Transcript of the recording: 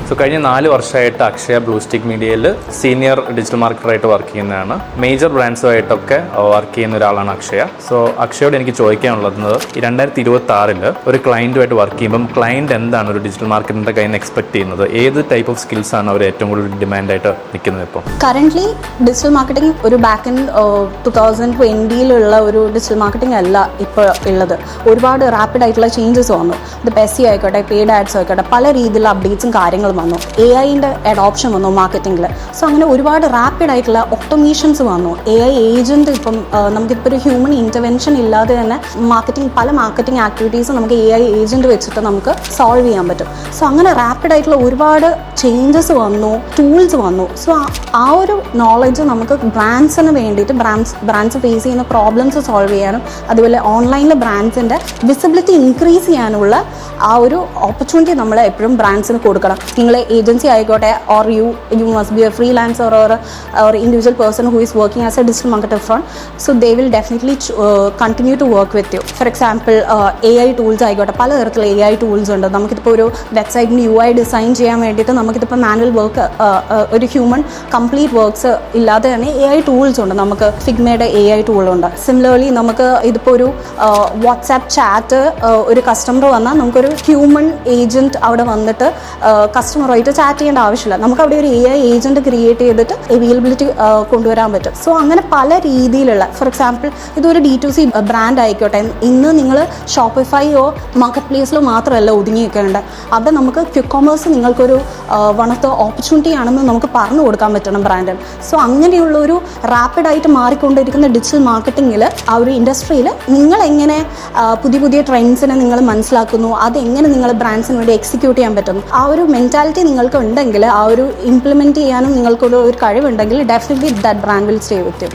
So കഴിഞ്ഞ 4 വർഷമായിട്ട് അക്ഷയ ബ്ലൂസ്റ്റിക് മീഡിയയിൽ സീനിയർ ഡിജിറ്റൽ മാർക്കറ്ററായിട്ട് വർക്ക് ചെയ്യുന്നതാണ്. മേജർ ബ്രാൻഡ്സുമായിട്ടൊക്കെ വർക്ക് ചെയ്യുന്ന ഒരാളാണ് അക്ഷയ. സോ അക്ഷയോട് എനിക്ക് ചോദിക്കാനുള്ളത് 2026 ഒരു ക്ലയൻറ്റുമായിട്ട് വർക്ക് ചെയ്യുമ്പം ക്ലയൻറ്റ് എന്താണ് ഒരു ഡിജിറ്റൽ മാർക്കറ്റിൻ്റെ കയ്യിൽ നിന്ന് എക്സ്പെക്ട് ചെയ്യുന്നത്? ഏത് ടൈപ്പ് ഓഫ് സ്കിൽസ് ആണ് അവർ ഏറ്റവും കൂടുതൽ ഡിമാൻഡായിട്ട് നിൽക്കുന്നത് ഇപ്പോൾ? കറൻ്റ്ലി ഡിജിറ്റൽ മാർക്കറ്റിംഗ് ഒരു ബാക്ക് ഇൻ 2020 ഒരു ഡിജിറ്റൽ മാർക്കറ്റിംഗ് അല്ല ഇപ്പോൾ ഉള്ളത്. ഒരുപാട് റാപ്പിഡ് ആയിട്ടുള്ള ചേഞ്ചസ് വന്നു. ഇത് പെസി ആയിക്കോട്ടെ, പെയ്ഡ് ആഡ്സ് ആയിക്കോട്ടെ, പല രീതിയിലുള്ള അപ്ഡേറ്റ്സും കാര്യങ്ങളും വന്നു. AI-ൻ്റെ അഡോപ്ഷൻ വന്നു മാർക്കറ്റിംഗിൽ. സോ അങ്ങനെ ഒരുപാട് റാപ്പിഡ് ആയിട്ടുള്ള ഓട്ടോമേഷൻസ് വന്നു. AI ഏജൻറ്റ് ഇപ്പം നമുക്കിപ്പോൾ ഒരു ഹ്യൂമൻ ഇൻ്റർവെൻഷൻ ഇല്ലാതെ തന്നെ പല മാർക്കറ്റിംഗ് ആക്ടിവിറ്റീസും നമുക്ക് AI ഏജൻറ്റ് വെച്ചിട്ട് നമുക്ക് സോൾവ് ചെയ്യാൻ പറ്റും. സോ അങ്ങനെ റാപ്പിഡ് ആയിട്ടുള്ള ഒരുപാട് ചേഞ്ചസ് വന്നു, ടൂൾസ് വന്നു. സോ ആ ഒരു നോളജ് നമുക്ക് ബ്രാൻഡ്സിന് വേണ്ടിയിട്ട് ബ്രാൻഡ്സ് ഫേസ് ചെയ്യുന്ന പ്രോബ്ലംസ് സോൾവ് ചെയ്യാനും അതുപോലെ ഓൺലൈനിൽ ബ്രാൻഡ്സിൻ്റെ വിസിബിലിറ്റി ഇൻക്രീസ് ചെയ്യാനുള്ള ആ ഒരു ഓപ്പർച്യൂണിറ്റി നമ്മൾ എപ്പോഴും ബ്രാൻഡ്സിന് കൊടുക്കണം. നിങ്ങൾ ഏജൻസി ആയിക്കോട്ടെ, or you must be A freelancer or individual person who is working as a digital marketer front, so they will definitely continue to work with you. For example, AI tools ആയിക്കോട്ടെ, പലതരത്തിലുള്ള AI tools ഉണ്ട്. നമുക്കിപ്പോൾ ഒരു വെബ്സൈറ്റിന് UI design ചെയ്യാൻ വേണ്ടിയിട്ട് നമുക്കിതിപ്പോൾ manual work, ഒരു human complete works ഇല്ലാതെ തന്നെ AI ടൂൾസ് ഉണ്ട്. നമുക്ക് ഫിഗ്മയുടെ AI ടൂളുണ്ട്. സിമിലർലി നമുക്ക് ഇതിപ്പോൾ ഒരു വാട്സാപ്പ് ചാറ്റ്, ഒരു കസ്റ്റമർ വന്നാൽ നമുക്കൊരു ഹ്യൂമൻ ഏജൻറ്റ് അവിടെ വന്നിട്ട് കസ്റ്റമറുമായിട്ട് ചാറ്റ് ചെയ്യേണ്ട ആവശ്യമില്ല. നമുക്ക് അവിടെ ഒരു AI ഏജൻറ്റ് ക്രിയേറ്റ് ചെയ്തിട്ട് അവൈലബിലിറ്റി കൊണ്ടുവരാൻ പറ്റും. സോ അങ്ങനെ പല രീതിയിലുള്ള, ഫോർ എക്സാമ്പിൾ ഇതൊരു D2C ബ്രാൻഡ് ആയിക്കോട്ടെ, ഇന്ന് നിങ്ങൾ ഷോപ്പിഫൈയോ മാർക്കറ്റ് പ്ലേസിലോ മാത്രമല്ല ഒതുങ്ങി നിൽക്കേണ്ടത്. അവിടെ നമുക്ക് ക്വിക്ക് കോമേഴ്സ് നിങ്ങൾക്കൊരു വൺ ഓഫ് ദ ഓപ്പർച്യൂണിറ്റി ആണെന്ന് നമുക്ക് പറഞ്ഞു കൊടുക്കാൻ പറ്റണം ബ്രാൻഡിന്. സോ അങ്ങനെയുള്ള ഒരു റാപ്പിഡായിട്ട് മാറിക്കൊണ്ടിരിക്കുന്ന ഡിജിറ്റൽ മാർക്കറ്റിങ്ങിൽ ആ ഒരു ഇൻഡസ്ട്രിയിൽ നിങ്ങൾ എങ്ങനെ പുതിയ ട്രെൻഡ്സിനെ നിങ്ങൾ മനസ്സിലാക്കുന്നു, അതെങ്ങനെ നിങ്ങൾ ബ്രാൻഡ്സിന് വേണ്ടി എക്സിക്യൂട്ട് ചെയ്യാൻ പറ്റും, ആ ഒരു മെൻറ്റാലിറ്റി നിങ്ങൾക്ക് ഉണ്ടെങ്കിൽ, ആ ഒരു ഇംപ്ലിമെൻറ്റ് ചെയ്യാനും നിങ്ങൾക്കൊരു കഴിവുണ്ടെങ്കിൽ definitely that brand will stay with you.